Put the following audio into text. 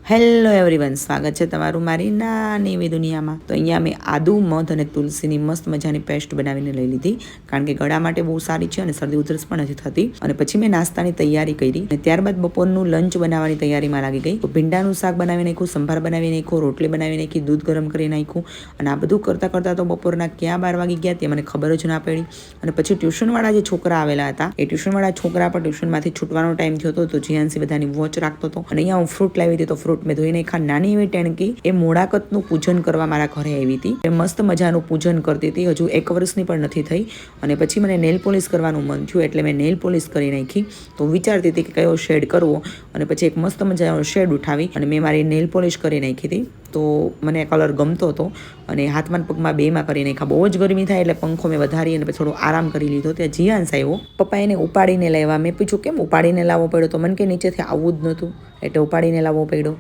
Hello everyone, સ્વાગત છે તમારું મારી નાની એવી દુનિયામાં. તો અહીંયા મેં આદુ, મધ અને તુલસીની મસ્ત મજાની પેસ્ટ બનાવીને લઈ લીધી, કારણ કે ગળા માટે બહુ સારી છે અને શરદી ઉધરસ પણ નથી થતી. અને પછી મેં નાસ્તાની તૈયારી કરી અને ત્યારબાદ બપોરનું લંચ બનાવવાની તૈયારીમાં લાગી ગઈ. તો ભીંડાનું શાક બનાવી નાખ્યું, સંભાર બનાવી નાખ્યું, રોટલી બનાવી નાખી, દૂધ ગરમ કરી નાખ્યું. અને આ બધું કરતાં કરતાં તો બપોરના ક્યાં 12 વાગી ગયા તે મને ખબર જ ના પડી. અને પછી ટ્યુશનવાળા જે છોકરા આવેલા હતા, એ ટ્યુશનવાળા છોકરા પર ટ્યુશનમાંથી છૂટવાનો ટાઈમ થયો હતો. તો જીયાન્સી બધાની વોચ રાખતો હતો. અને અહીંયા હું ફ્રૂટ લાવી હતી, તો ફ્રૂટ મેં ધોઈને નાની એવી ટેણકી એ મોડાકતનું પૂજન કરવા મારા ઘરે આવી હતી. એ મસ્ત મજાનું પૂજન કરતી હતી. હજુ 1 વર્ષની પણ નથી થઈ. અને પછી મને નેલ પોલિશ કરવાનું મન થયું, એટલે મેં નેલ પોલિશ કરી નાખી. તો વિચારતી હતી કે કયો શેડ કરવો, અને પછી એક મસ્ત મજાનો શેડ ઉઠાવી અને મેં મારી નેલ પોલિશ કરી નાખી હતી. તો મને કલર ગમતો હતો અને હાથમાં પગમાં બેમાં કરી નાખ્યા. બહુ જ ગરમી થાય એટલે પંખો મેં વધારી અને પછી થોડો આરામ કરી લીધો. ત્યાં જીયાન્સ આવ્યો, પપ્પા એને ઉપાડીને લાવ્યા. મેં પૂછ્યું કેમ ઉપાડીને લાવવો પડ્યો? તો મને કે નીચેથી આવવું જ નહોતું એટલે ઉપાડીને લાવવો પડ્યો.